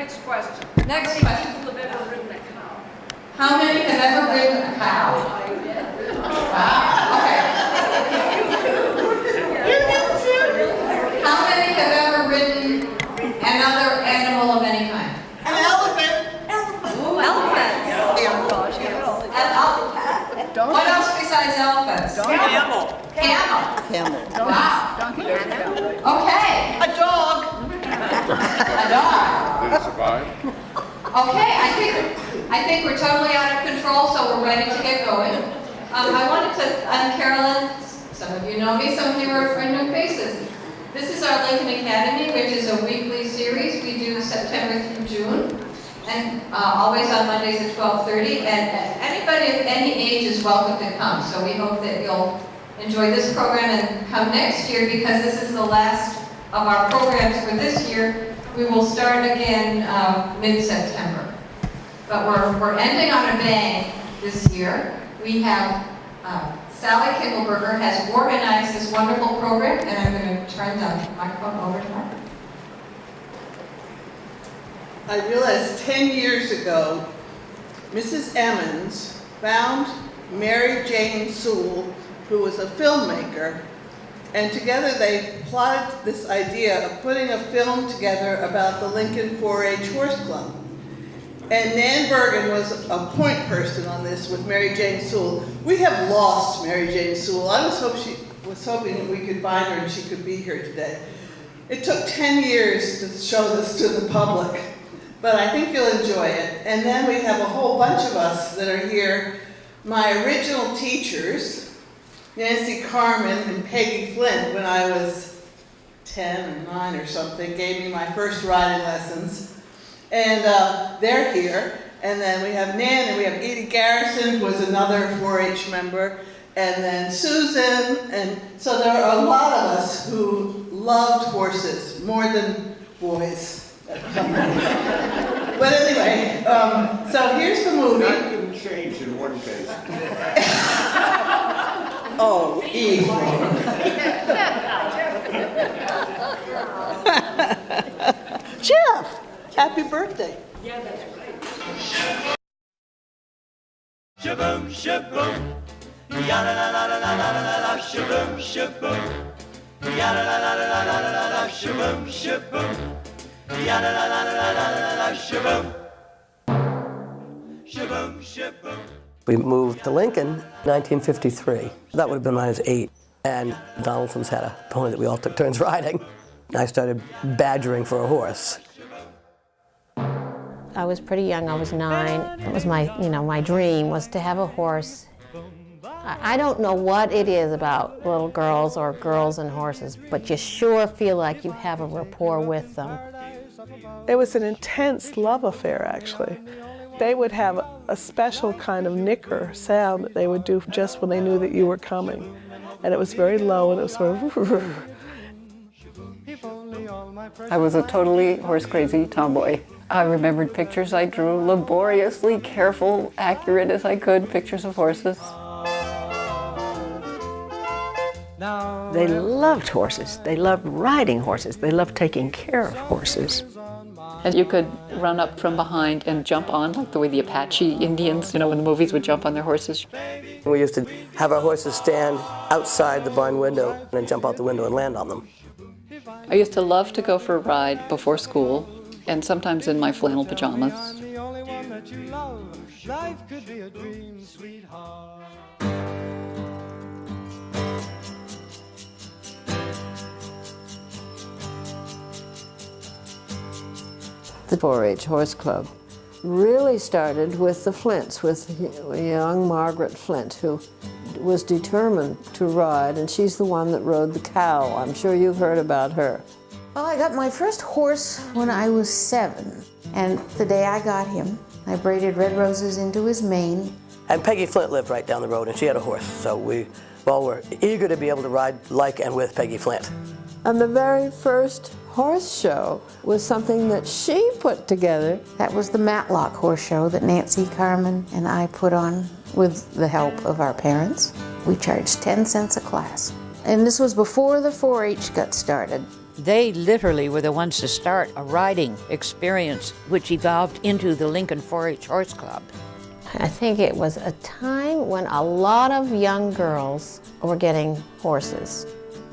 Next question. Next question. People have ever ridden a cow? How many have ever ridden a cow? Wow, okay. How many have ever ridden another animal of any kind? An elephant. Ooh, elephants. What else besides elephants? Camel. Camel. Wow. Okay. A dog. A dog. Did it survive? Okay, I think we're totally out of control, so we're ready to get going. I wanted to, I'm Carolyn. Some of you know me, some of you are new faces. This is our Lincoln Academy, which is a weekly series. We do September through June, and always on Mondays at 12:30. And anybody of any age is welcome to come. So we hope that you'll enjoy this program and come next year, because this is the last of our programs for this year. We will start again mid-September. But we're ending on a bang this year. We have Sally Kimmelberger has organized this wonderful program, and I'm going to turn the microphone over to her. I realized 10 years ago, Mrs. Emmons found Mary Jane Sewell, who was a filmmaker, and together they plotted this idea of putting a film together about the Lincoln 4-H Horse Club. And Nan Bergen was a point person on this with Mary Jane Sewell. We have lost Mary Jane Sewell. I was hoping that we could find her and she could be here today. It took 10 years to show this to the public, but I think you'll enjoy it. And then we have a whole bunch of us that are here. My original teachers, Nancy Carmen and Peggy Flint, when I was 10 or 9 or something, gave me my first riding lessons. And they're here. And then we have Nan, and we have Edie Garrison, who was another 4-H member, and then Susan. And so there are a lot of us who loved horses more than boys. But anyway, so here's the movie. That didn't change in one case. Oh, evil. Jeff, happy birthday. Yeah, that's right. Shaboom, shaboom, yada la la la la la la la, shaboom, shaboom, yada la la la la la la la, shaboom, shaboom, yada la la la la la la la, shaboom, shaboom, shaboom. We moved to Lincoln in 1953. That would have been when I was 8. And Donaldson's had a pony that we all took turns riding. I started badgering for a horse. I was pretty young, I was 9. It was my dream was to have a horse. I don't know what it is about little girls or girls and horses, but you sure feel like you have a rapport with them. It was an intense love affair, actually. They would have a special kind of nicker sound that they would do just when they knew that you were coming. And it was very low, and it was sort of... I was a totally horse-crazy tomboy. I remembered pictures I drew, laboriously careful, accurate as I could, pictures of horses. They loved horses. They loved riding horses. They loved taking care of horses. And you could run up from behind and jump on, like the way the Apache Indians, in the movies would jump on their horses. We used to have our horses stand outside the barn window and then jump out the window and land on them. I used to love to go for a ride before school, and sometimes in my flannel pajamas. The 4-H Horse Club really started with the Flints, with young Margaret Flint, who was determined to ride, and she's the one that rode the cow. I'm sure you've heard about her. Well, I got my first horse when I was 7, and the day I got him, I braided red roses into his mane. And Peggy Flint lived right down the road, and she had a horse, so we all were eager to be able to ride like and with Peggy Flint. And the very first horse show was something that she put together. That was the Matlock Horse Show that Nancy Carmen and I put on with the help of our parents. We charged 10 cents a class. And this was before the 4-H got started. They literally were the ones to start a riding experience, which evolved into the Lincoln 4-H Horse Club. I think it was a time when a lot of young girls were getting horses.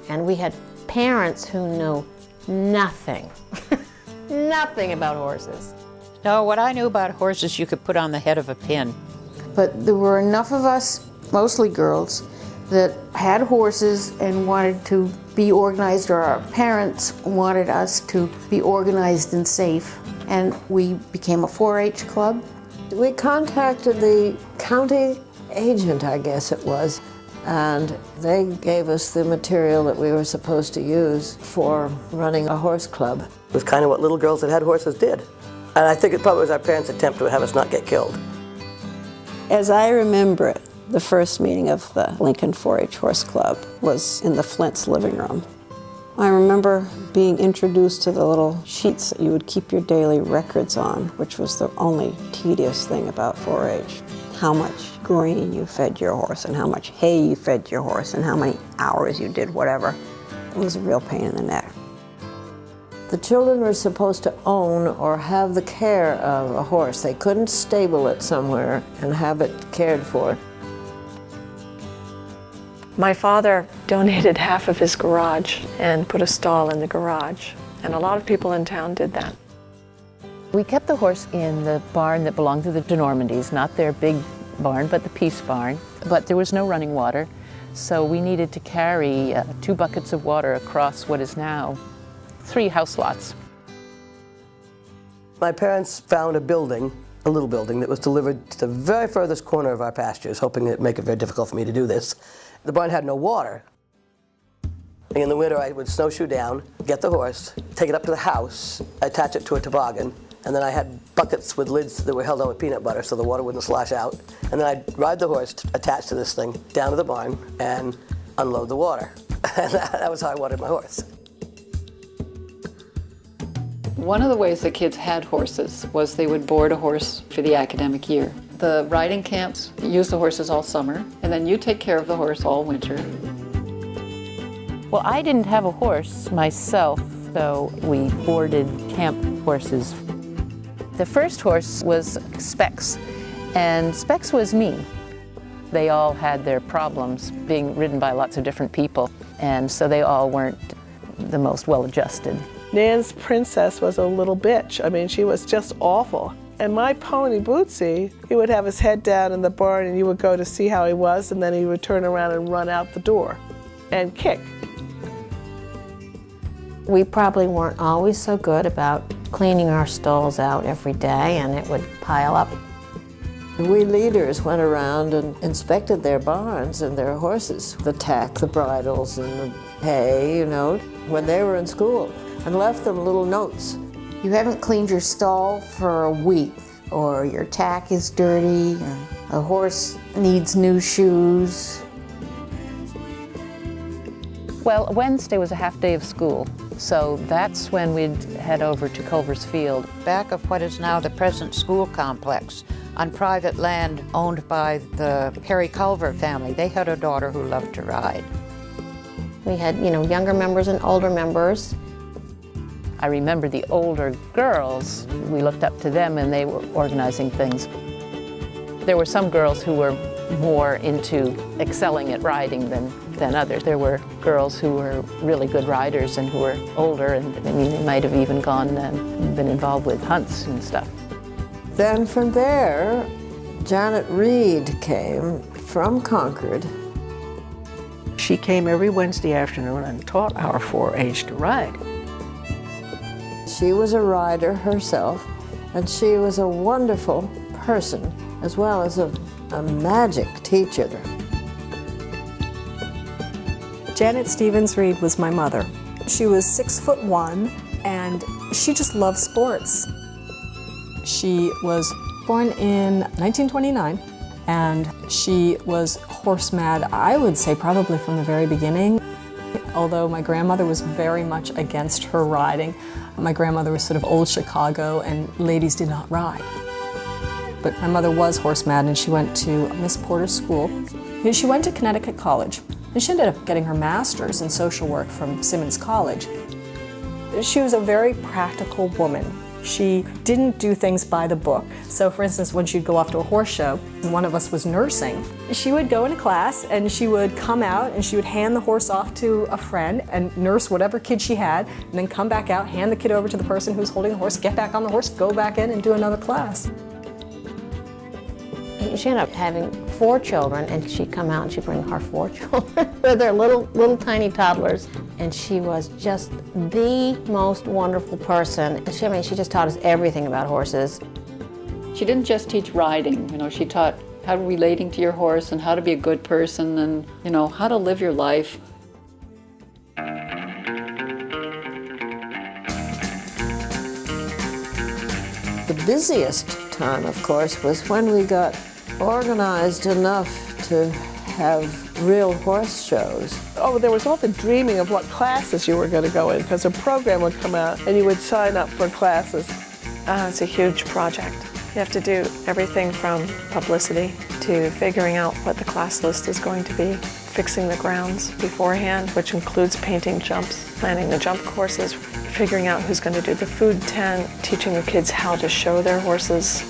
And we had parents who knew nothing, nothing about horses. No, what I knew about horses you could put on the head of a pin. But there were enough of us, mostly girls, that had horses and wanted to be organized, or our parents wanted us to be organized and safe. And we became a 4-H club. We contacted the county agent, I guess it was, and they gave us the material that we were supposed to use for running a horse club. It was kind of what little girls that had horses did. And I think it probably was our parents' attempt to have us not get killed. As I remember it, the first meeting of the Lincoln 4-H Horse Club was in the Flint's living room. I remember being introduced to the little sheets that you would keep your daily records on, which was the only tedious thing about 4-H. How much grain you fed your horse, and how much hay you fed your horse, and how many hours you did whatever. It was a real pain in the neck. The children were supposed to own or have the care of a horse. They couldn't stable it somewhere and have it cared for. My father donated half of his garage and put a stall in the garage, and a lot of people in town did that. We kept the horse in the barn that belonged to the de Normandys, not their big barn, but the Peace barn. But there was no running water, so we needed to carry 2 buckets of water across what is now 3 house lots. My parents found a building, a little building, that was delivered to the very furthest corner of our pastures, hoping it'd make it very difficult for me to do this. The barn had no water. In the winter, I would snowshoe down, get the horse, take it up to the house, attach it to a toboggan, and then I had buckets with lids that were held on with peanut butter so the water wouldn't slosh out. And then I'd ride the horse attached to this thing down to the barn and unload the water. And that was how I watered my horse. One of the ways that kids had horses was they would board a horse for the academic year. The riding camps used the horses all summer, and then you take care of the horse all winter. Well, I didn't have a horse myself, so we boarded camp horses. The first horse was Specs, and Specs was me. They all had their problems being ridden by lots of different people, and so they all weren't the most well-adjusted. Nan's Princess was a little bitch. I mean, she was just awful. And my pony, Bootsy, he would have his head down in the barn and you would go to see how he was, and then he would turn around and run out the door and kick. We probably weren't always so good about cleaning our stalls out every day, and it would pile up. We leaders went around and inspected their barns and their horses, the tack, the bridles, and the hay, you know, when they were in school, and left them little notes. You haven't cleaned your stall for a week, or your tack is dirty, or a horse needs new shoes. Well, Wednesday was a half day of school, so that's when we'd head over to Culver's Field. Back of what is now the present school complex, on private land owned by the Perry Culver family. They had a daughter who loved to ride. We had, younger members and older members. I remember the older girls, we looked up to them and they were organizing things. There were some girls who were more into excelling at riding than others. There were girls who were really good riders and who were older, and they might have even gone and been involved with hunts and stuff. Then from there, Janet Reed came from Concord. She came every Wednesday afternoon and taught our 4-H to ride. She was a rider herself, and she was a wonderful person, as well as a magic teacher. Janet Stevens Reed was my mother. She was 6'1", and she just loved sports. She was born in 1929, and she was horse mad, I would say probably from the very beginning. Although my grandmother was very much against her riding. My grandmother was sort of old Chicago, and ladies did not ride. But my mother was horse mad, and she went to Miss Porter's school. She went to Connecticut College, and she ended up getting her master's in social work from Simmons College. She was a very practical woman. She didn't do things by the book. So for instance, when she'd go off to a horse show, and one of us was nursing, she would go into class and she would come out and she would hand the horse off to a friend and nurse whatever kid she had, and then come back out, hand the kid over to the person who's holding the horse, get back on the horse, go back in and do another class. She ended up having 4 children, and she'd come out and she'd bring her 4 children with their little tiny toddlers. And she was just the most wonderful person. She just taught us everything about horses. She didn't just teach riding, she taught how relating to your horse and how to be a good person and, how to live your life. The busiest time, of course, was when we got organized enough to have real horse shows. Oh, there was all the dreaming of what classes you were going to go in, because a program would come out and you would sign up for classes. It's a huge project. You have to do everything from publicity to figuring out what the class list is going to be, fixing the grounds beforehand, which includes painting jumps, planning the jump courses, figuring out who's going to do the food tent, teaching the kids how to show their horses.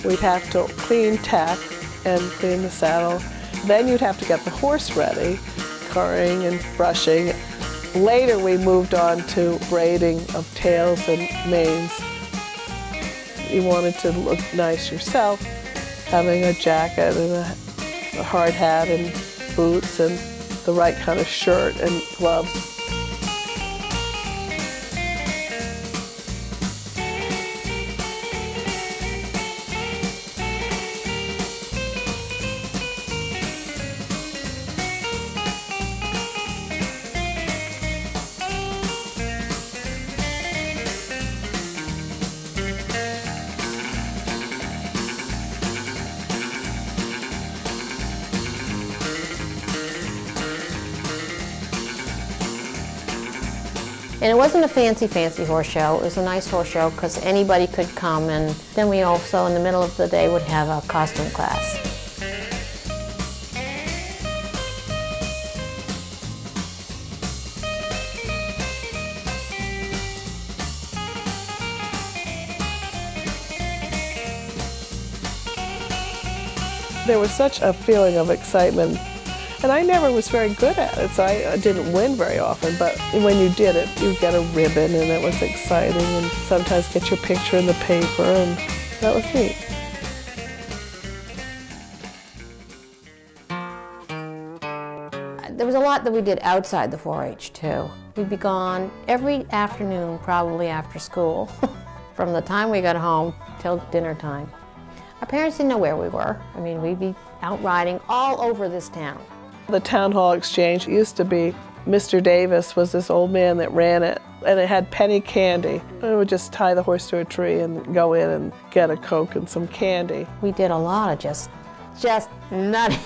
We'd have to clean tack and clean the saddle. Then you'd have to get the horse ready, currying and brushing. Later we moved on to braiding of tails and manes. You wanted to look nice yourself, having a jacket and a hard hat and boots and the right kind of shirt and gloves. And it wasn't a fancy horse show. It was a nice horse show because anybody could come, and then we also, in the middle of the day, would have a costume class. There was such a feeling of excitement. And I never was very good at it, so I didn't win very often. But when you did it, you get a ribbon, and it was exciting, and sometimes get your picture in the paper, and that was neat. There was a lot that we did outside the 4-H too. We'd be gone every afternoon, probably after school, from the time we got home till dinner time. Our parents didn't know where we were. We'd be out riding all over this town. The Town Hall Exchange used to be, Mr. Davis was this old man that ran it, and it had penny candy. We would just tie the horse to a tree and go in and get a Coke and some candy. We did a lot of just nutty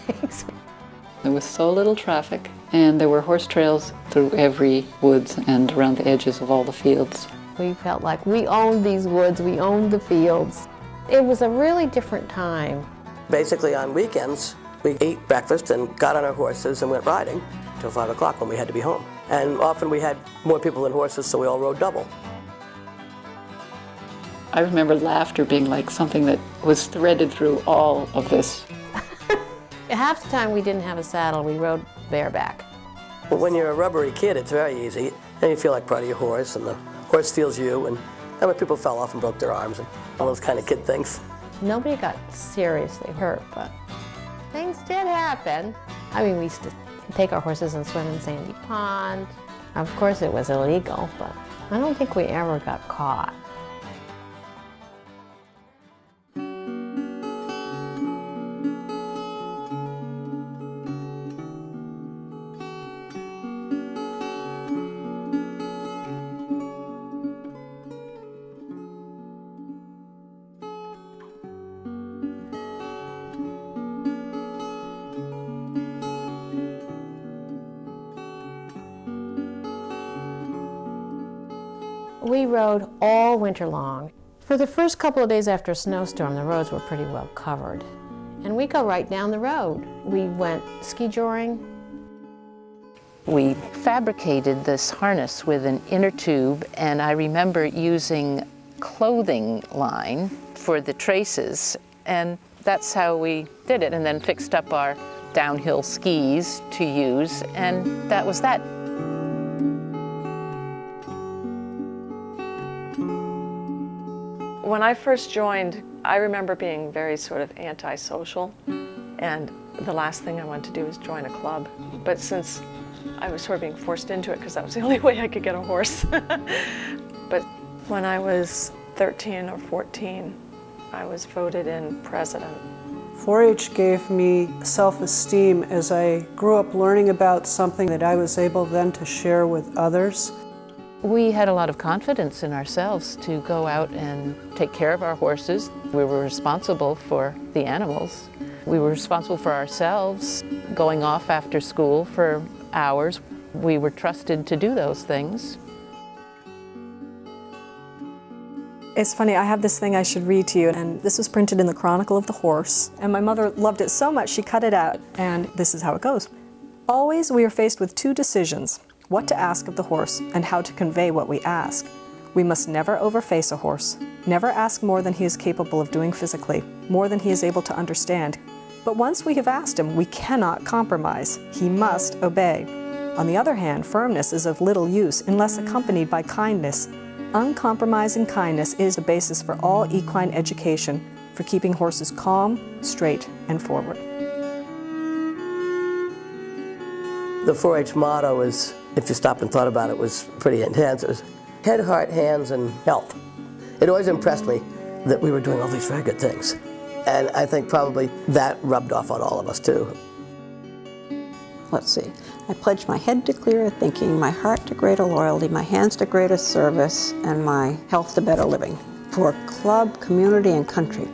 things. There was so little traffic, and there were horse trails through every woods and around the edges of all the fields. We felt like we owned these woods, we owned the fields. It was a really different time. Basically on weekends, we ate breakfast and got on our horses and went riding till 5 o'clock when we had to be home. And often we had more people than horses, so we all rode double. I remember laughter being like something that was threaded through all of this. Half the time we didn't have a saddle, we rode bareback. Well, when you're a rubbery kid, it's very easy. And you feel like part of your horse, and the horse feels you. And when people fell off and broke their arms and all those kind of kid things. Nobody got seriously hurt, but things did happen. We used to take our horses and swim in Sandy Pond. Of course, it was illegal, but I don't think we ever got caught. We rode all winter long. For the first couple of days after a snowstorm, the roads were pretty well covered. And we go right down the road. We went ski joring. We fabricated this harness with an inner tube, and I remember using clothing line for the traces, and that's how we did it, and then fixed up our downhill skis to use, and that was that. When I first joined, I remember being very sort of antisocial, and the last thing I wanted to do was join a club. But since I was sort of being forced into it because that was the only way I could get a horse. But when I was 13 or 14, I was voted in president. 4-H gave me self-esteem as I grew up learning about something that I was able then to share with others. We had a lot of confidence in ourselves to go out and take care of our horses. We were responsible for the animals. We were responsible for ourselves, going off after school for hours. We were trusted to do those things. It's funny, I have this thing I should read to you, and this was printed in the Chronicle of the Horse, and my mother loved it so much she cut it out, and this is how it goes. Always we are faced with two decisions: what to ask of the horse and how to convey what we ask. We must never overface a horse, never ask more than he is capable of doing physically, more than he is able to understand. But once we have asked him, we cannot compromise. He must obey. On the other hand, firmness is of little use unless accompanied by kindness. Uncompromising kindness is the basis for all equine education, for keeping horses calm, straight, and forward. The 4-H motto is, if you stopped and thought about it, was pretty intense. It was head, heart, hands, and health. It always impressed me that we were doing all these very good things. And I think probably that rubbed off on all of us too. Let's see. I pledge my head to clearer thinking, my heart to greater loyalty, my hands to greater service, and my health to better living. For club, community, and country.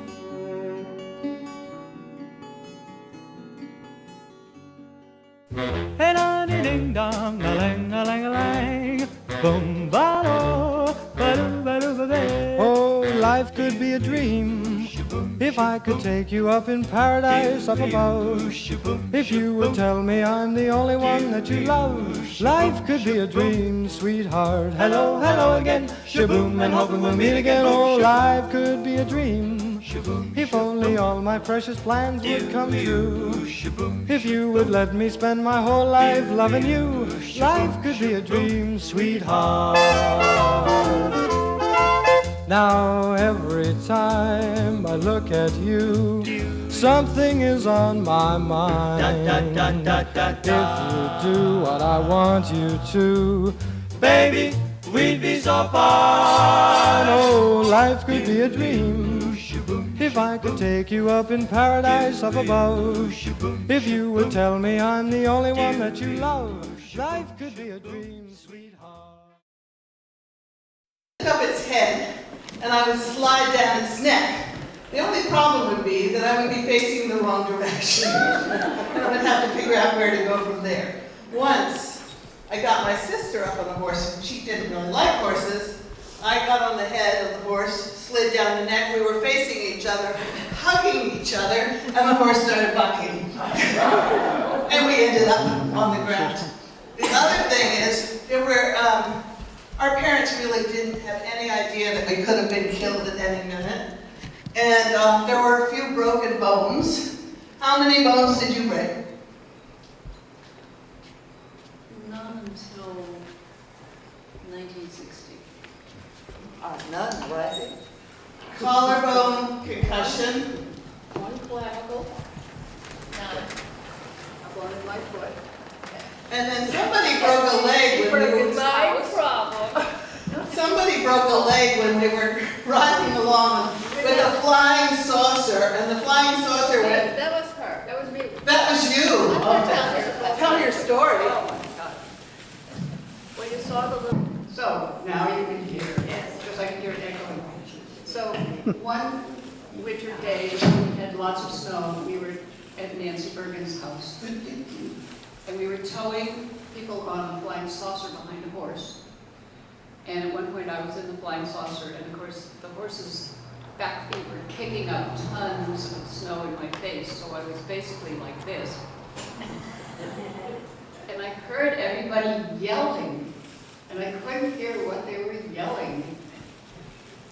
Oh, life could be a dream if I could take you up in paradise up above. If you would tell me I'm the only one that you love. Life could be a dream, sweetheart. Hello, hello again. Shaboom, and hoping we'll meet again. Oh, life could be a dream if only all my precious plans would come true. If you would let me spend my whole life loving you. Life could be a dream, sweetheart. Now every time I look at you, something is on my mind. If you do what I want you to, baby, we'd be so fine. Oh, life could be a dream if I could take you up in paradise up above. If you would tell me I'm the only one that you love. Life could be a dream, sweetheart. Up its head, and I would slide down its neck. The only problem would be that I would be facing the wrong direction. And I would have to figure out where to go from there. Once, I got my sister up on a horse, and she didn't really like horses. I got on the head of the horse, slid down the neck. We were facing each other, hugging each other, and the horse started bucking. And we ended up on the ground. The other thing is, there were, our parents really didn't have any idea that we could have been killed at any minute. And there were a few broken bones. How many bones did you break? Not until 1960. None, right? Collarbone concussion. One clavicle. None. A bone in my foot. And then somebody broke a leg when we were... My problem. Somebody broke a leg when we were riding along with a flying saucer, and the flying saucer went... That was her. That was me. That was you. Oh, tell your story. Oh my God. When you saw the little... So, now you can hear. Yes. Because I can hear it echoing. So, one winter day, we had lots of snow. We were at Nancy Bergen's house. And we were towing people on a flying saucer behind a horse. And at one point I was in the flying saucer, and of course the horse's back feet were kicking up tons of snow in my face, so I was basically like this. And I heard everybody yelling, and I couldn't hear what they were yelling.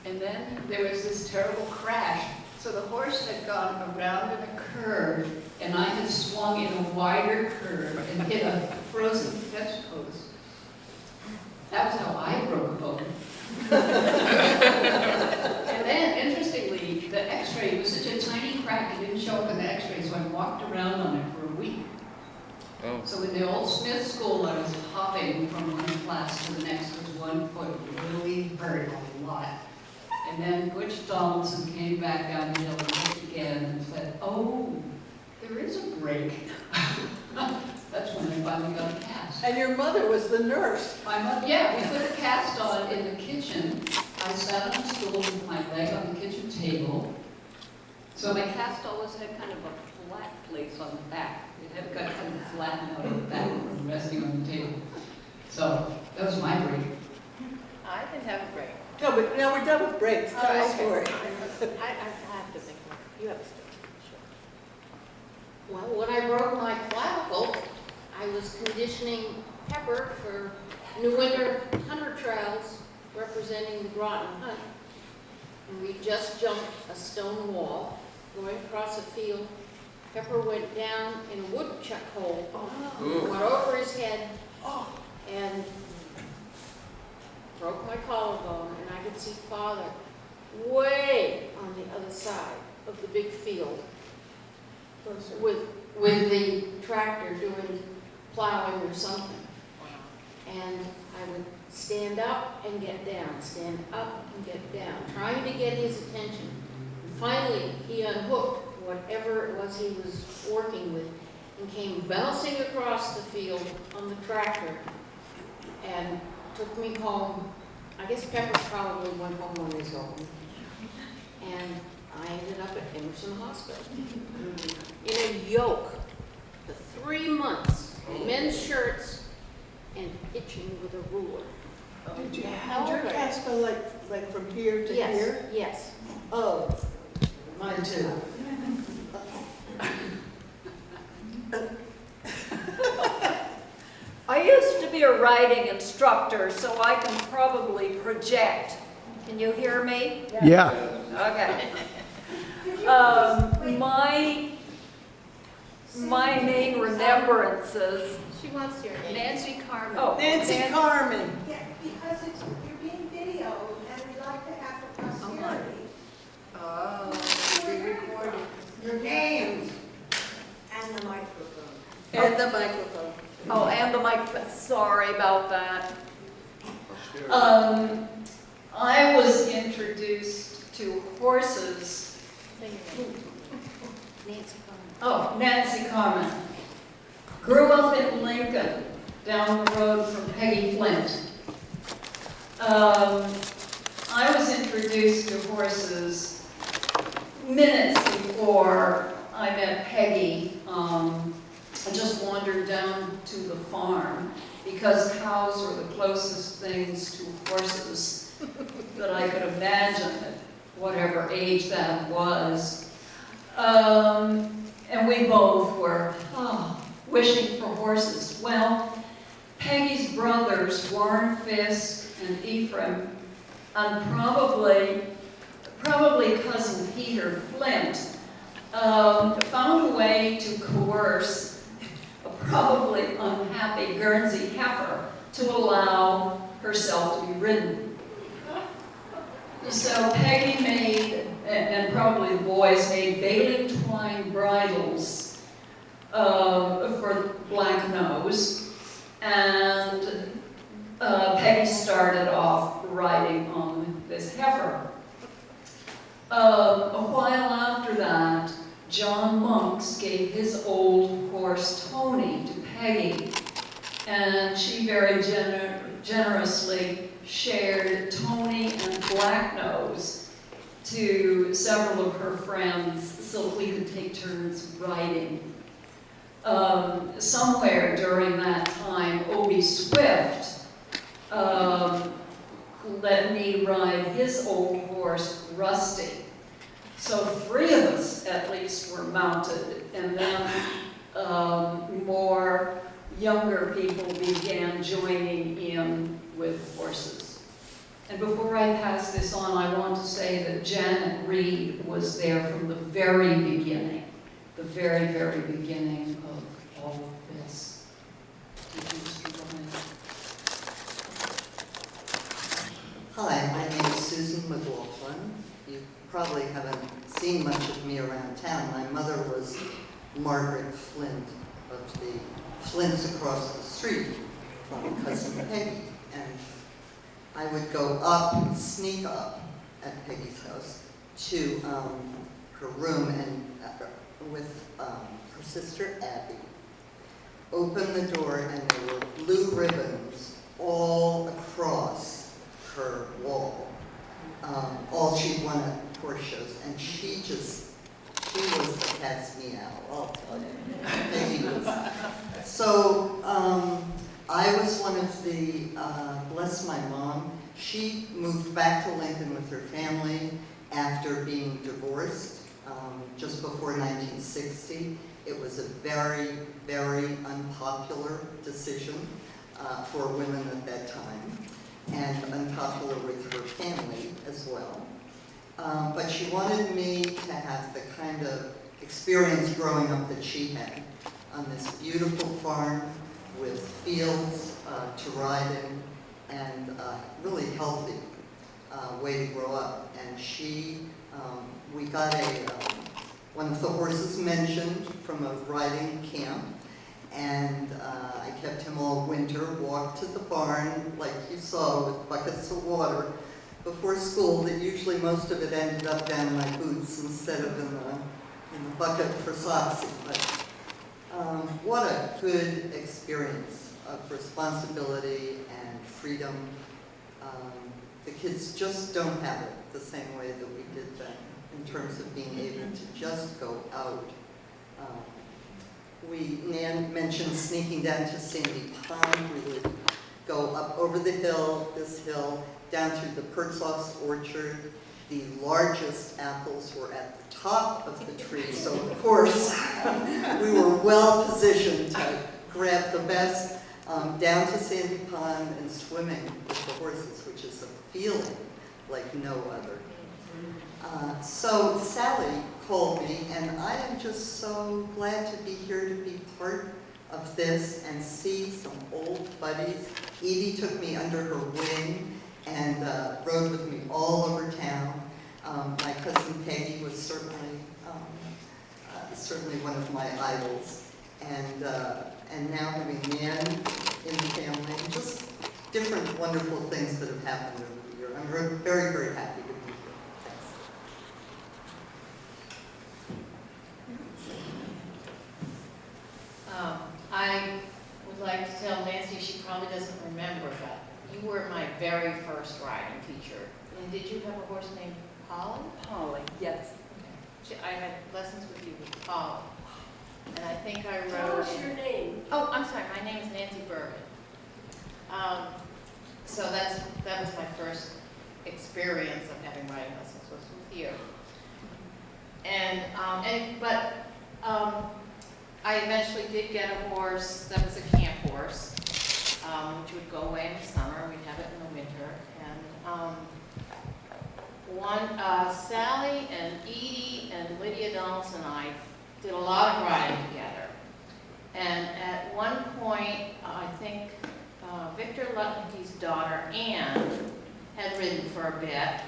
And then there was this terrible crash. So the horse had gone around in a curve, and I had swung in a wider curve and hit a frozen fence post. That was how I broke a bone. And then, interestingly, the x-ray was such a tiny crack, it didn't show up in the x-ray, so I walked around on it for a week. Oh. So in the old Smith school, I was hopping from one class to the next with 1 foot. It really hurt a lot. And then Butch Donaldson came back down the hill and looked again and said, oh, there is a break. That's when I finally got a cast. And your mother was the nurse. My mother, yeah, we put a cast on in the kitchen. I sat on a stool with my leg on the kitchen table. So my cast always had kind of a flat place on the back. It had got kind of flattened out of the back and resting on the table. So that was my break. I didn't have a break. No, but now we're done with breaks. Tell Oh, a okay. story. I have to think. You have a story. Well, when I broke my clavicle, I was conditioning Pepper for New Winter Hunter Trials representing the Groton Hunt. And we just jumped a stone wall going across a field. Pepper went down in a woodchuck hole, went over his head, and broke my collarbone, and I could see Father way on the other side of the big field with the tractor doing plowing or something. And I would stand up and get down, stand up and get down, trying to get his attention. And finally, he unhooked whatever it was he was working with and came bouncing across the field on the tractor and took me home. I guess Pepper probably went home on his own. And I ended up at Emerson Hospital in a yoke for 3 months, men's shirts, and itching with a ruler. Did your cast go like from here to Yes, here? yes. Oh, mine too. I used to be a riding instructor, so I can probably project. Can you hear me? Yeah. Okay. My main remembrances. She wants your name. Nancy Carmen. Oh, Nancy Carmen. Yeah, because you're being videoed, and we like to have the posterity. Oh, we recorded. Your names and the microphone. And the microphone. Oh, and the microphone. Sorry about that. I was introduced to horses. Nancy Carmen. Oh, Nancy Carmen. Grew up in Lincoln, down the road from Peggy Flint. I was introduced to horses minutes before I met Peggy. I just wandered down to the farm because cows were the closest things to horses that I could imagine at whatever age that was. And we both were wishing for horses. Well, Peggy's brothers, Warren Fisk and Ephraim, and probably cousin Peter Flint, found a way to coerce a probably unhappy Guernsey heifer to allow herself to be ridden. So Peggy made, and probably the boys made, baling twine bridles for Black Nose, and Peggy started off riding on this heifer. A while after that, John Monks gave his old horse Tony to Peggy, and she very generously shared Tony and Black Nose to several of her friends so that we could take turns riding. Somewhere during that time, Obie Swift let me ride his old horse, Rusty. So 3 of us, at least, were mounted, and then more younger people began joining in with horses. And before I pass this on, I want to say that Janet Reed was there from the very beginning, the very, very beginning of all of this. Thank you, Mr. Ryan. Hi, my name is Susan McLaughlin. You probably haven't seen much of me around town. My mother was Margaret Flint of the Flints across the street from Cousin Peggy. And I would go up, sneak up at Peggy's house to her room and with her sister Abby, open the door, and there were blue ribbons all across her wall. All she'd won at horse shows, and she was the cat's meow, I'll tell you. Peggy was. So I was one of the, bless my mom, she moved back to Lincoln with her family after being divorced just before 1960. It was a very, very unpopular decision for women at that time, and unpopular with her family as well. But she wanted me to have the kind of experience growing up that she had on this beautiful farm with fields to ride in, and really healthy way to grow up. And she, we got one of the horses mentioned from a riding camp, and I kept him all winter, walked to the barn like you saw with buckets of water before school, that usually most of it ended up down my boots instead of in the bucket for socks. But what a good experience of responsibility and freedom. The kids just don't have it the same way that we did then in terms of being able to just go out. Nan mentioned sneaking down to Sandy Pond. We would go up over the hill, this hill, down through the Pertzoff's orchard. The largest apples were at the top of the tree, so of course we were well positioned to grab the best. Down to Sandy Pond and swimming with the horses, which is a feeling like no other. So Sally called me, and I am just so glad to be here to be part of this and see some old buddies. Edie took me under her wing and rode with me all over town. My cousin Peggy was certainly one of my idols, and now having Nan in the family, just different wonderful things that have happened over the year. I'm very, very happy to be here. Thanks. I would like to tell Nancy, she probably doesn't remember, but you were my very first riding teacher. And did you have a horse named Polly? Polly, yes. Okay. I had lessons with you with Polly. And I think I rode... Tell us your name. Oh, I'm sorry. My name is Nancy Bergen. So that was my first experience of having riding lessons was with you. But I eventually did get a horse that was a camp horse, which would go away in the summer. We'd have it in the winter. And Sally and Edie and Lydia Donaldson and I did a lot of riding together. And at one point, I think Victor Lutnicky's daughter, Anne, had ridden for a bit,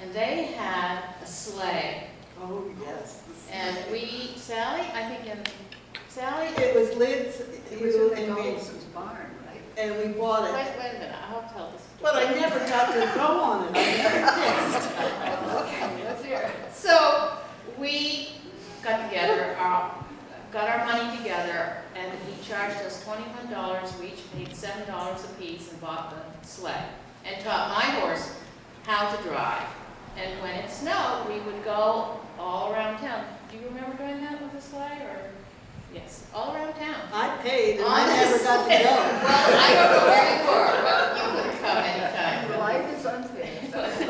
and they had a sleigh. Oh, yes. And Sally, It was Lid's, It was in the and me, Donaldson's barn, right? and we bought it. Wait a minute, I'll tell this. But I never got to go on it. I never missed. Okay, let's hear it. So we got together, got our money together, and he charged us $21. We each paid $7 a piece and bought the sleigh, and taught my horse how to drive. And when it snowed, we would go all around town. Do you remember doing that with the sleigh, or? Yes, all around town. I paid, and I never got to go. Well, I don't know where you were, but you could come anytime. Life is unfair.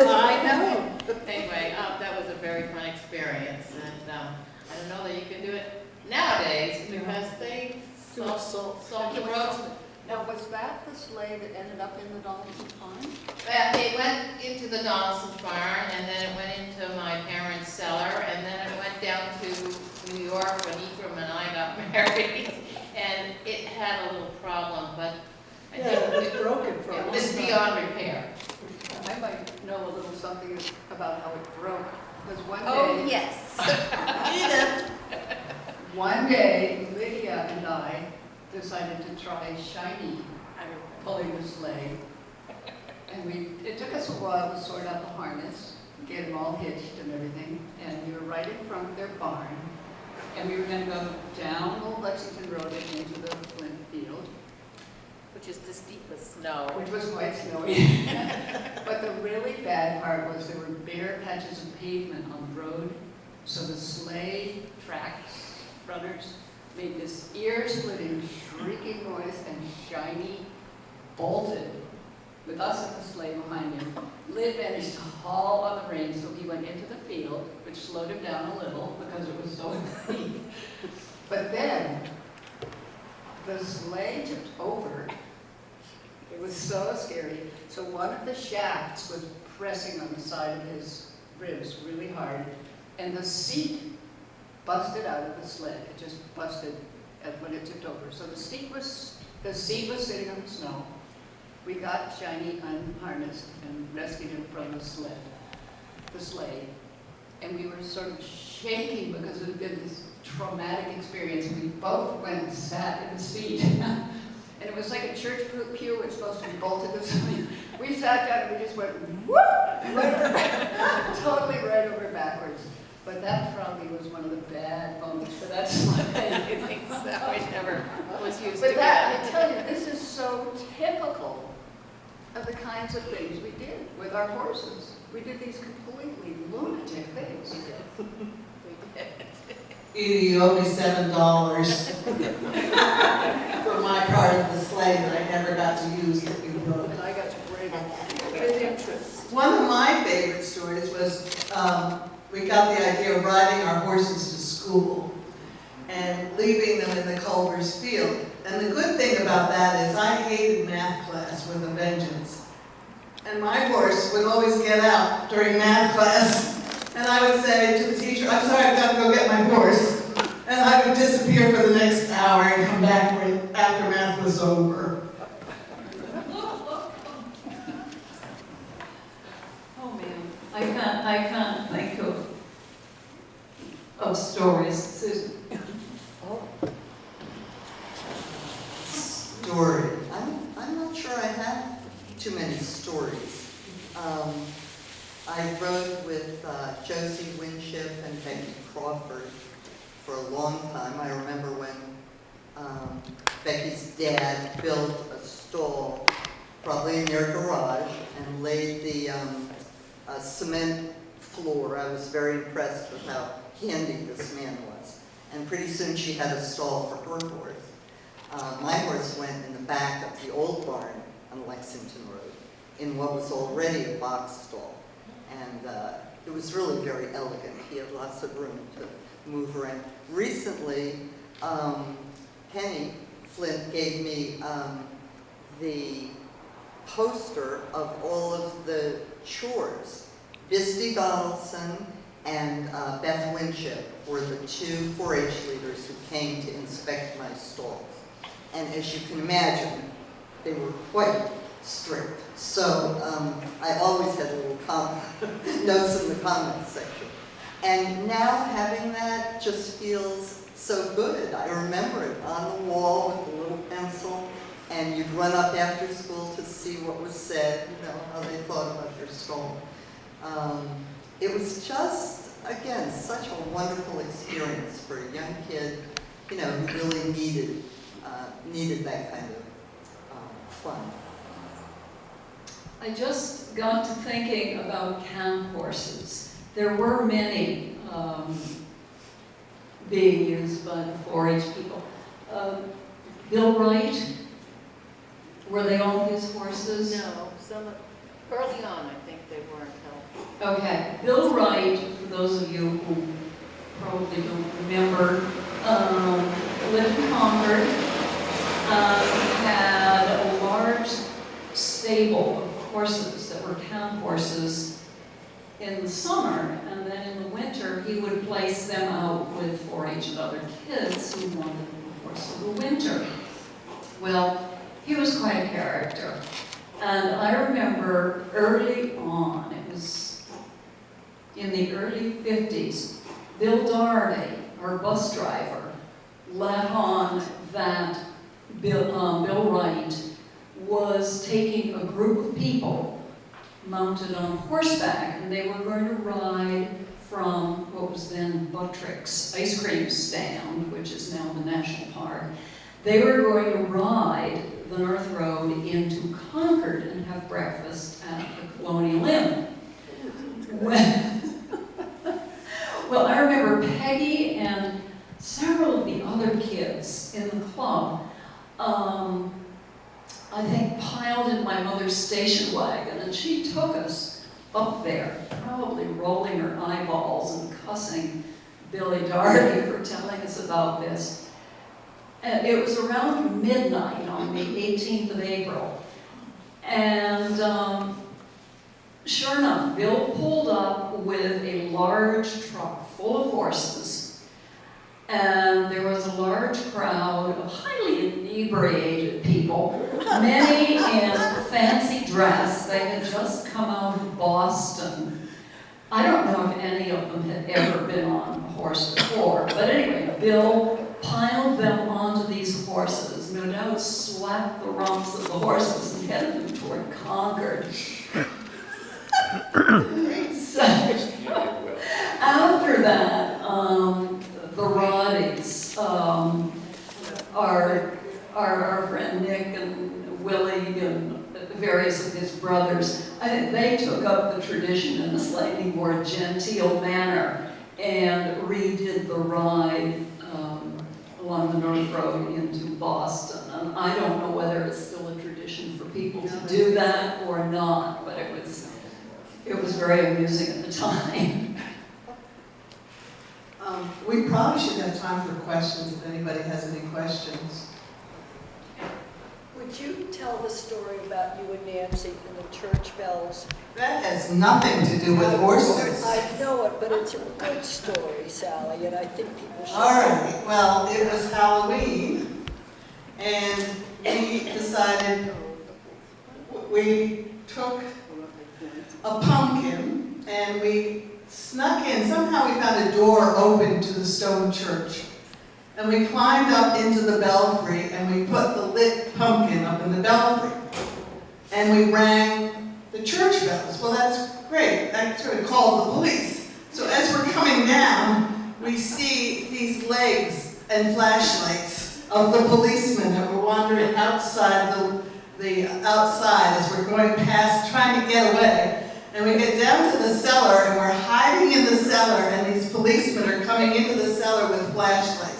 I know. Anyway, that was a very fun experience, and I don't know that you can do it nowadays because they Salty roads. Now, was that the sleigh that ended up in the Donaldson farm? It went into the Donaldson's barn, and then it went into my parents' cellar, and then it went down to New York when Ephraim and I got married. And it had a little problem, but I think it was broken for a it long was time. beyond repair. I might know a little something about how it broke, because one day. Oh, yes. One day, Lydia and I decided to try shiny pulling the sleigh. And it took us a while to sort out the harness, get them all hitched and everything. And we were right in front of their barn. And we were going to go down Old Lexington Road and into the Flint field. Which is the steepest snow. Which was quite snowy. But the really bad part was there were bare patches of pavement on the road. So the sleigh tracks, runners, made this ear-splitting, shrieking noise, and Shiny bolted with us in the sleigh behind him. Lyd managed to haul on the reins, so he went into the field, which slowed him down a little because it was so steep. But then, the sleigh tipped over. It was so scary. So one of the shafts was pressing on the side of his ribs really hard, and the seat busted out of the sled. It just busted when it tipped over. So the seat was sitting on the snow. We got Shiny unharnessed and rescued him from the sleigh. And we were sort of shaking because it had been this traumatic experience. We both went and sat in the seat. And it was like a church pew. It's supposed to be bolted to something. We sat down and we just went whoop, right over, totally right over backwards. But that probably was one of the bad moments for that sleigh. I think so. I never was used But to that, it. I tell you, this is so typical of the kinds of things we did with our horses. We did these completely lunatic things. We did. Edie, you owe me $7 for my part of the sleigh that I never got to use that you broke. And I got to break it with interest. One of my favorite stories was we got the idea of riding our horses to school and leaving them in the Culver's field. And the good thing about that is I hated math class with a vengeance. And my horse would always get out during math class. And I would say to the teacher, I'm sorry, I've got to go get my horse. And I would disappear for the next hour and come back right after math was over. Oh man, I can't think of stories. Susan. Story. I'm not sure I have too many stories. I rode with Josie Winship and Becky Crawford for a long time. I remember when Becky's dad built a stall, probably in their garage, and laid the cement floor. I was very impressed with how handy this man was. And pretty soon she had a stall for her horse. My horse went in the back of the old barn on Lexington Road in what was already a box stall. And it was really very elegant. He had lots of room to move around. Recently, Penny Flint gave me the poster of all of the chores. Bisty Donaldson and Beth Winship were the two 4-H leaders who came to inspect my stalls. And as you can imagine, they were quite strict. So I always had little notes in the comments section. And now having that just feels so good. I remember it on the wall with a little pencil, and you'd run up after school to see what was said, you know, how they thought about your stall. It was just, again, such a wonderful experience for a young kid, you know, who really needed that kind of fun. I just got to thinking about camp horses. There were many being used by the 4-H people. Bill Wright, were they all his horses? No, early on I think they weren't held. Okay, Bill Wright, for those of you who probably don't remember, lived in Concord, had a large stable of horses that were town horses in the summer, and then in the winter he would place them out with 4-H and other kids who wanted a horse for the winter. Well, he was quite a character. And I remember early on, it was in the early 50s, Bill Doherty, our bus driver, let on that Bill Wright was taking a group of people mounted on horseback, and they were going to ride from what was then Buttrick's ice cream stand, which is now the National Park. They were going to ride the North Road into Concord and have breakfast at the Colonial Inn. Well, I remember Peggy and several of the other kids in the club, I think, piled in my mother's station wagon, and she took us up there, probably rolling her eyeballs and cussing Billy Doherty for telling us about this. And it was around midnight on the 18th of April. And sure enough, Bill pulled up with a large truck full of horses. And there was a large crowd of highly inebriated people, many in fancy dress. They had just come out of Boston. I don't know if any of them had ever been on a horse before, but anyway, Bill piled them onto these horses, no doubt slapped the rumps of the horses and headed them toward Concord. So, after that, the Roddies, our friend Nick and Willie and various of his brothers, I think they took up the tradition in a slightly more genteel manner and redid the ride along the North Road into Boston. And I don't know whether it's still a tradition for people to do that or not, but it was very amusing at the time. We probably should have time for questions if anybody has any questions. Would you tell the story about you and Nancy and the church bells? That has nothing to do with horses. I know it, but it's a good story, Sally, and I think people should. All right, well, it was Halloween, and we decided, we took a pumpkin, and we snuck in. Somehow we found a door open to the stone church. And we climbed up into the belfry, and we put the lit pumpkin up in the belfry. And we rang the church bells. Well, that's great. That sort of called the police. So as we're coming down, we see these legs and flashlights of the policemen that were wandering outside the outside as we're going past, trying to get away. And we get down to the cellar, and we're hiding in the cellar, and these policemen are coming into the cellar with flashlights.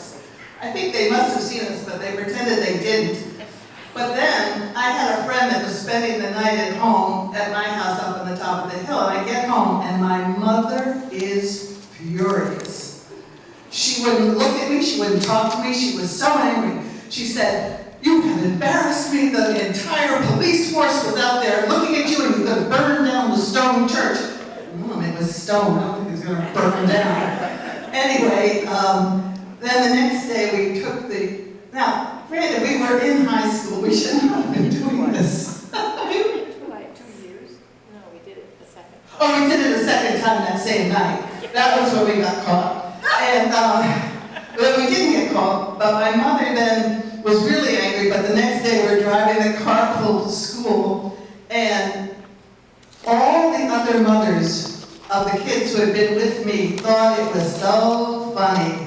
I think they must have seen us, but they pretended they didn't. But then, I had a friend that was spending the night at home, at my house up on the top of the hill, and I get home, and my mother is furious. She wouldn't look at me, she wouldn't talk to me, she was so angry. She said, "You have embarrassed me, the entire police force was out there looking at you, and you could have burned down the stone church." It was stone, I don't think it was going to burn down. Anyway, then the next day we took now, granted, we were in high school, we shouldn't have been doing this. Like 2 years? No, we did it the second time. Oh, we did it a second time that same night. That was when we got caught. And but we didn't get caught, but my mother then was really angry, but the next day we're driving the car full to school, and all the other mothers of the kids who had been with me thought it was so funny.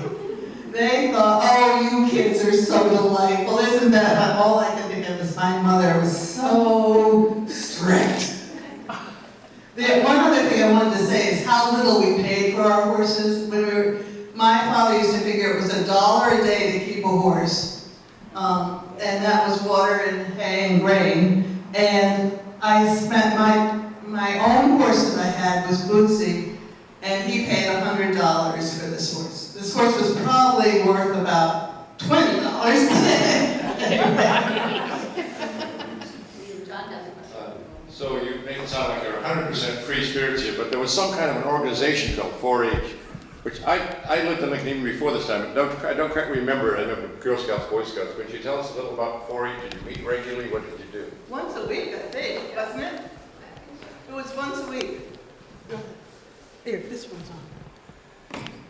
They thought, "Oh, you kids are so delightful, isn't that?" All I could think of was my mother was so strict. One other thing I wanted to say is how little we paid for our horses. My father used to figure it was $1 a day to keep a horse. And that was water and hay and grain. And I spent my own horse that I had was Bootsy, and he paid $100 for this horse. This horse was probably worth about $20. to sound like they're 100% free spirits here, but there was some kind of an organization called 4-H, which I lived in Lincoln even before this time. I don't quite remember it. I remember Girl Scouts, Boy Scouts. Could you tell us a little about 4-H? Did you meet regularly? What did you do? Once a week, I think, wasn't it? It was once a week. Here, this one's on.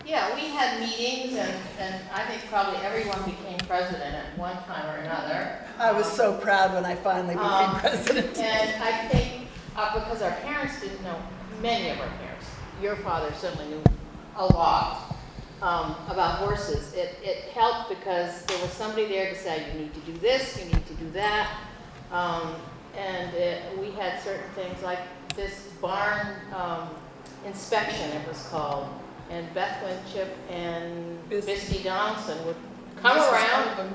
Yeah, we had meetings, and I think probably everyone became president at one time or another. I was so proud when I finally became president. And I think because our parents didn't know, many of our parents, your father certainly knew a lot about horses. It helped because there was somebody there to say, you need to do this, you need to do that. We had certain things like this barn inspection, it was called. And Beth Winchip and Misty Donaldson would come around.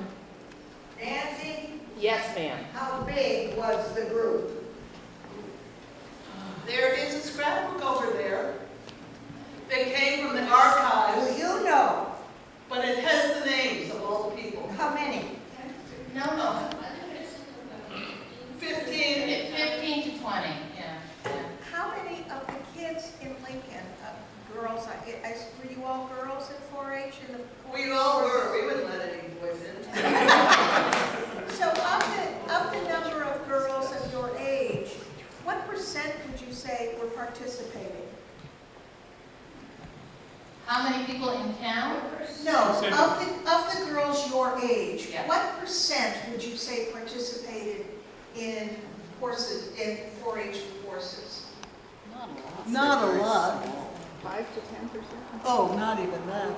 Nancy? Yes, ma'am. How big was the group? There is a scrapbook over there that came from the archives. Well, you know. But it has the names of all the people. How many? No. 15 to 20, yeah. How many of the kids in Lincoln, girls, were you all girls at 4-H? We all were. We wouldn't let any boys in. So of the number of girls of your age, what percent would you say were participating? How many people in town? No, of the girls your age, Yeah. what percent would you say participated in horses, in 4-H horses? Not a lot. 5 to 10%. Oh, not even that.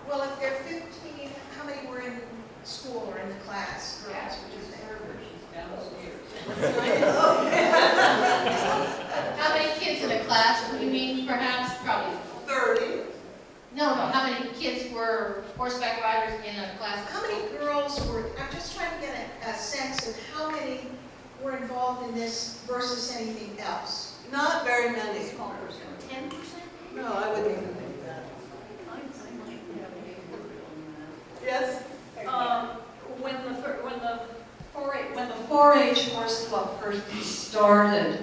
Well, if they're 15, how many were in school or in the class, girls, would you say? How many kids in a class? You mean perhaps probably 30. No. How many kids were horseback riders in a class? How many girls were, I'm just trying to get a sense of how many were involved in this versus anything else. Not very many. 10%? No, I wouldn't even think that. Yes? When the 4-H Horse Club first started,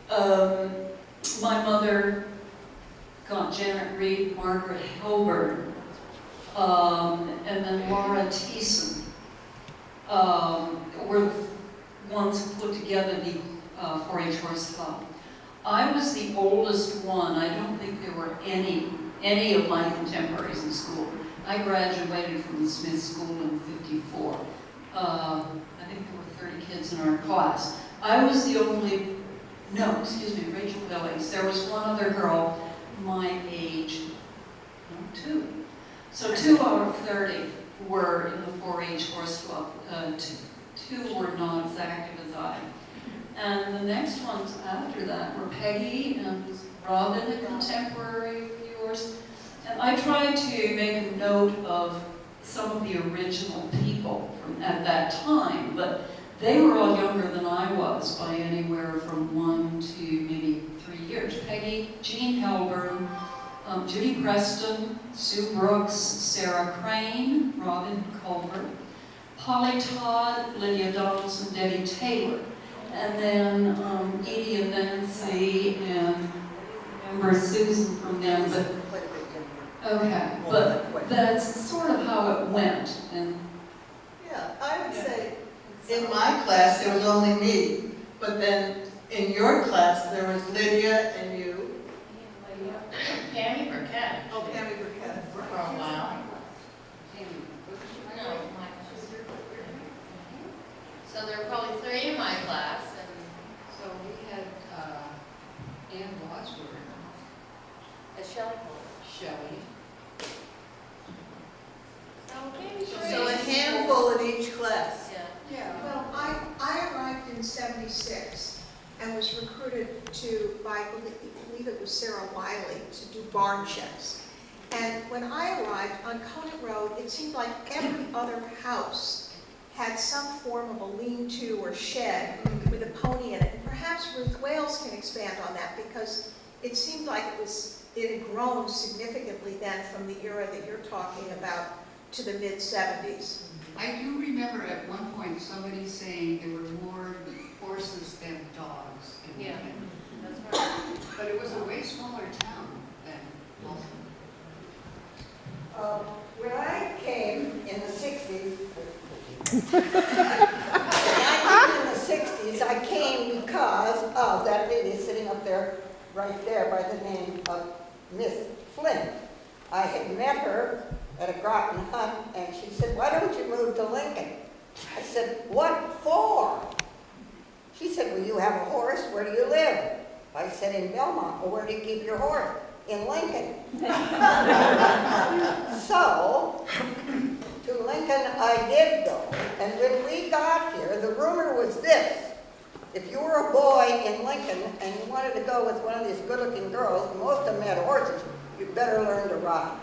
my mother got Janet Reed, Margaret Hilburn, and then Laura Thiessen were the ones who put together the 4-H Horse Club. I was the oldest one. I don't think there were any of my contemporaries in school. I graduated from the Smith School in '54. I think there were 30 kids in our class. I was the only, Rachel Billings. There was one other girl my age, 2. So 2 out of 30 were in the 4-H Horse Club. Two were not as active as I. And the next ones after that were Peggy and Robin, a contemporary of yours. And I tried to make a note of some of the original people from at that time, but they were all younger than I was by anywhere from 1 to maybe 3 years. Peggy, Jean Helburn, Judy Preston, Sue Brooks, Sarah Crane, Robin Culver, Polly Todd, Lydia Donaldson, Debbie Taylor. And then Edie and Nancy, and I remember Susan from them, but that's sort of how it went. And yeah, I would say in my class there was only me, but then in your class there was Lydia and you. Pammy Burkett. Oh, Pammy Burkett. For a while. No, so there were probably 3 in my class, and so we had Ann Wadsworth, Shelley. So a handful in each class. Yeah, well, I arrived in '76 and was recruited by, I believe it was Sarah Wiley, to do barn checks. And when I arrived on Conant Road, it seemed like every other house had some form of a lean-to or shed with a pony in it. And perhaps Ruth Wales can expand on that, because it seemed like it had grown significantly then from the era that you're talking about to the mid-'70s. I do remember at one point somebody saying there were more horses than dogs in Yeah, Lincoln. that's right. But it was a way smaller town then also. When I came in the 60s, when I came in the 60s, I came because of that lady sitting up there, right there, by the name of Miss Flint. I had met her at a Groton hunt, and she said, "Why don't you move to Lincoln?" I said, "What for?" She said, "Well, you have a horse. Where do you live?" I said, "In Belmont." "Well, where do you keep your horse?" "In Lincoln." So, to Lincoln I did go. And when we got here, the rumor was this: if you were a boy in Lincoln and you wanted to go with one of these good-looking girls, most of them had horses, you better learn to ride.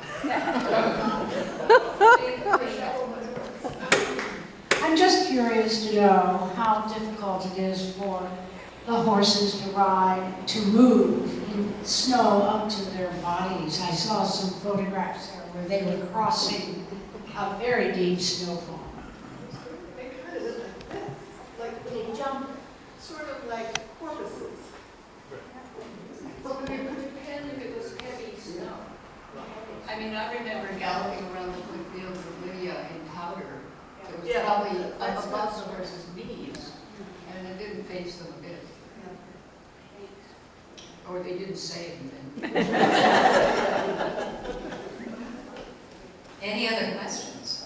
I'm just curious to know how difficult it is for the horses to ride, to move in snow up to their bodies. I saw some photographs there where they were crossing a very deep snowfall. They kind of look like little jump, sort of like porpoises. Well, it would depend if it was heavy snow. I mean, I remember galloping around the quick fields of Lydia in powder. It was probably up above the horse's knees, and it didn't faze them a bit. Or they didn't say anything. Any other questions?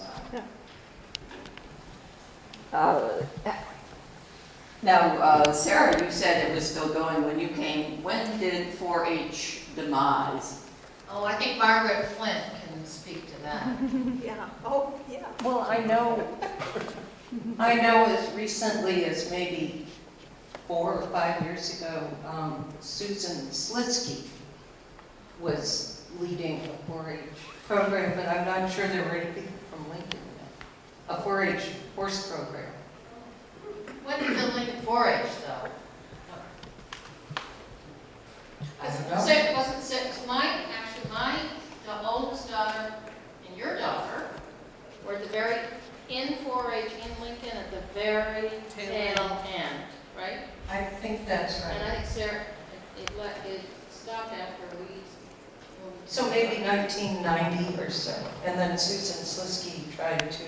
Now, Sarah, you said it was still going when you came. When did 4-H demise? Oh, I think Margaret Flint can speak to that. Yeah, oh, yeah. Well, I know as recently as maybe 4 or 5 years ago, Susan Slitsky was leading a 4-H program, but I'm not sure there were any people from Lincoln yet. A 4-H horse program. When did the Lincoln 4-H though? I don't know. The oldest daughter and your daughter were at the very, in 4-H in Lincoln at the very tail end, right? I think that's right. And I think Sarah, it stopped after we. So maybe 1990 or so. And then Susan Slitsky tried to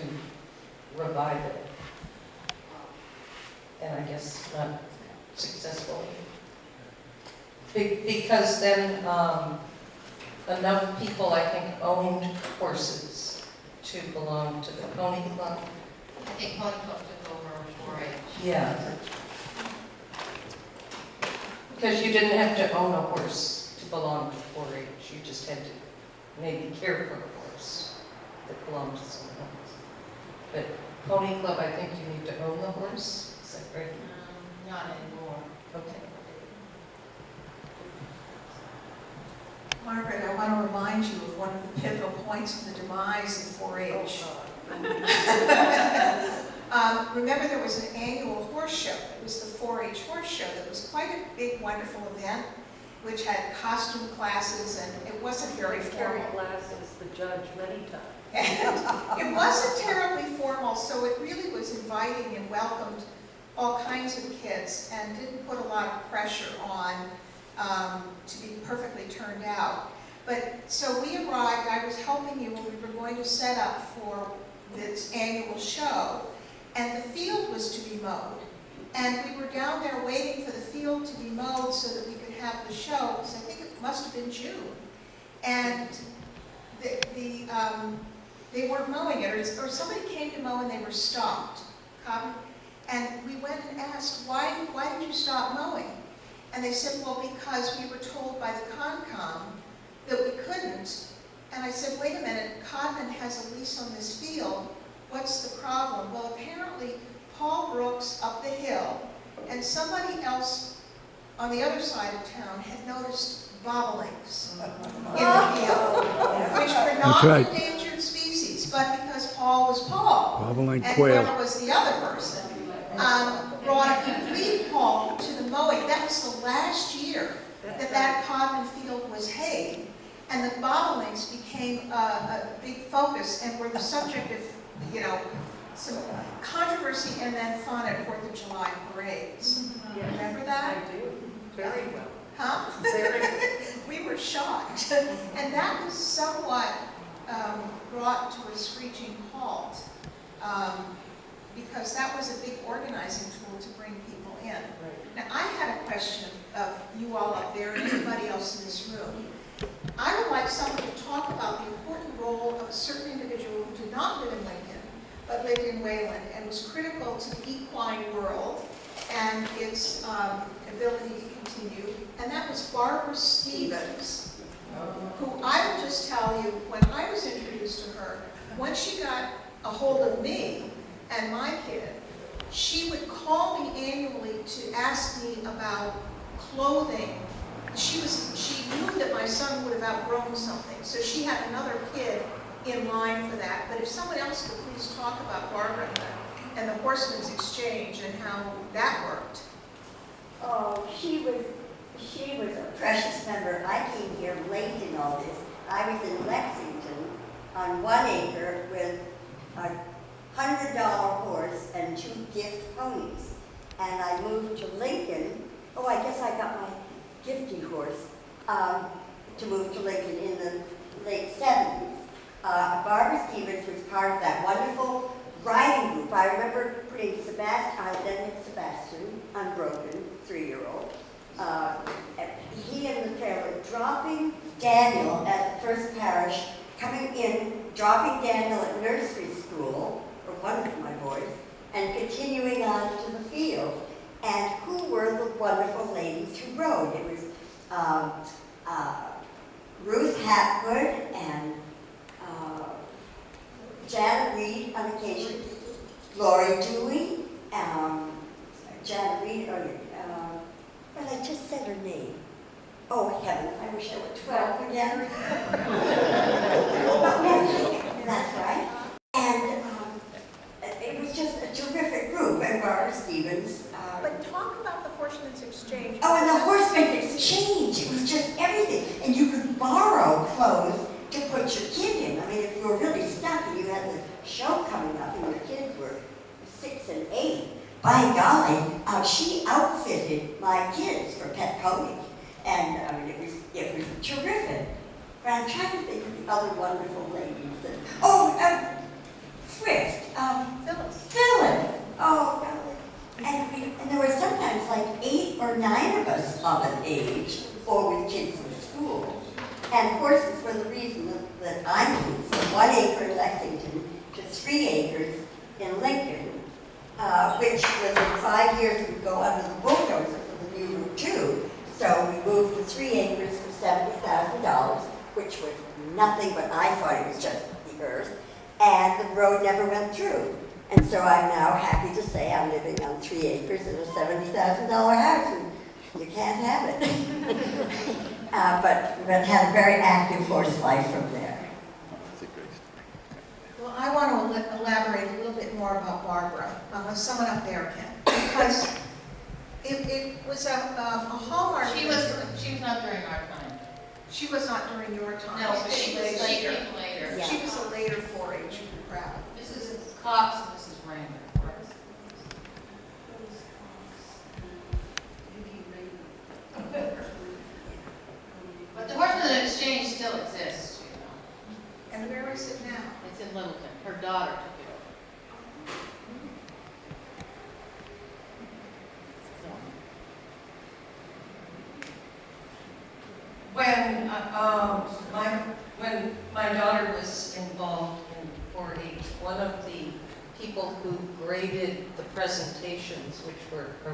revive it. And I guess not successfully. Because then enough people, I think, owned horses to belong to the Pony Club. I think Pony Club took over 4-H. Yeah. Because you didn't have to own a horse to belong to 4-H. You just had to maybe care for a horse that belonged to someone else. But Pony Club, I think you need to own the horse. Is that right? Not anymore. Okay. Margaret, I want to remind you of one of the pivotal points in the demise of 4-H. Remember, there was an annual horse show. It was the 4-H horse show. That was quite a big, wonderful event, which had costume classes, and it wasn't very formal. Classes, the judge many times. It wasn't terribly formal, so it really was inviting and welcomed all kinds of kids, and didn't put a lot of pressure on to be perfectly turned out. But so we arrived, I was helping you when we were going to set up for this annual show, and the field was to be mowed. And we were down there waiting for the field to be mowed so that we could have the show, because I think it must have been June. And they weren't mowing it, or somebody came to mow and they were stopped. And we went and asked, why did you stop mowing? And they said, well, because we were told by the Concom that we couldn't. And I said, wait a minute, Codman has a lease on this field. What's the problem? Well, apparently Paul Brooks up the hill and somebody else on the other side of town had noticed bobolinks in the field, which were not endangered species, but because Paul was Paul, Bobolink and quail. whoever was the other person, brought a complete halt to the mowing. That was the last year that cotton field was hayed, and the bobolinks became a big focus and were the subject of, some controversy and then fun at 4th of July parades. Remember that? I do, very well. Huh? Very well. We were shocked. And that was somewhat brought to a screeching halt because that was a big organizing tool to bring people in. Now, I had a question of you all up there and anybody else in this room. I would like someone to talk about the important role of a certain individual who did not live in Lincoln, but lived in Wayland and was critical to the equine world and its ability to continue, and that was Barbara Stevens, who I will just tell you, when I was introduced to her, once she got a hold of me and my kid, she would call me annually to ask me about clothing. She knew that my son would have outgrown something, so she had another kid in line for that. But if someone else could please talk about Barbara and the Horsemen's Exchange and how that worked. Oh, she was a precious member. I came here late in all this. I was in Lexington on 1 acre with a $100 horse and 2 gift ponies. And I moved to Lincoln. Oh, I guess I got my gifty horse to move to Lincoln in the late 70s. Barbara Stevens was part of that wonderful riding group. I remember putting Sebastian, unbroken, 3-year-old. He and the trailer dropping Daniel at the First Parish, coming in, dropping Daniel at nursery school, or one of my boys, and continuing on to the field. And who were the wonderful ladies who rode? It was Ruth Hapgood and Janet Reed on occasion, Lori Dewey, Janet Reed, well, I just said her name. Oh, heaven, I wish I were 12 again. That's right. And it was just a terrific group, and Barbara Stevens. But talk about the Horsemen's Exchange. Oh, and the Horsemen's Exchange. It was just everything. And you could borrow clothes to put your kid in. I mean, if you were really stuck and you had the show coming up and your kids were 6 and 8, by golly, she outfitted my kids for pet ponies. And I mean, it was terrific. But I'm trying to think of the other wonderful ladies. Thrift. Phyllis. Oh, golly. And there were sometimes like 8 or 9 of us of an age, or with kids in school. And horses were the reason that I moved from 1 acre in Lexington to 3 acres in Lincoln, which was in 5 years would go under the bulldozer for the new Route 2. So we moved to 3 acres for $70,000, which was nothing, but I thought it was just the earth. And the road never went through. And so I'm now happy to say I'm living on 3 acres in a $70,000 house, and you can't have it. but had a very active horse life from there. Well, I want to elaborate a little bit more about Barbara, unless someone up there can, because it was a hallmark. She was not during our time. She was not during your time. No, but she was later. Yeah. She was a later 4-H crowd. Mrs. Cox and Mrs. Rayner. But the Horsemen's Exchange still exists, you know. And where is it now? It's in Littleton. Her daughter took it over. When my daughter was involved in 4-H, one of the people who graded the presentations, which were a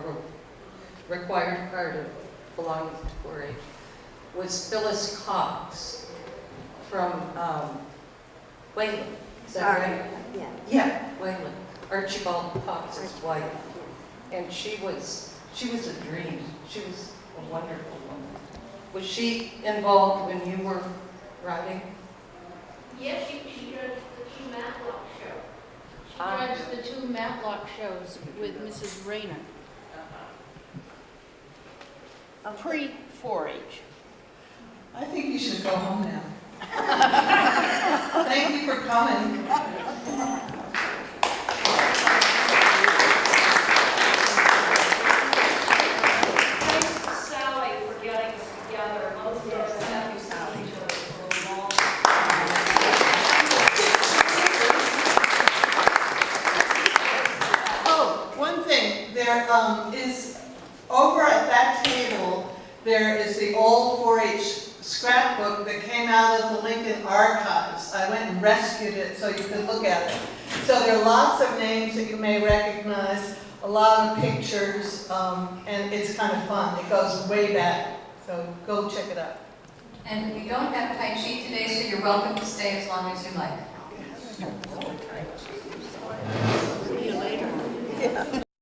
required part of belonging to 4-H, was Phyllis Cox from Wayland. Is that right? Yeah. Yeah, Wayland. Archibald Cox's wife. And she was a dream. She was a wonderful woman. Was she involved when you were riding? Yes, she judged the 2 Matlock shows. She judged the 2 Matlock shows with Mrs. Rayner. Pre-4-H. I think you should go home now. Thank you for coming. there is, over at that table, there is the old 4-H scrapbook that came out of the Lincoln Archives. I went and rescued it so you could look at it. So there are lots of names that you may recognize, a lot of pictures, and it's kind of fun. It goes way back, so go check it out. And we don't have Tai Chi today, so you're welcome to stay as long as you like. See you later. Yeah.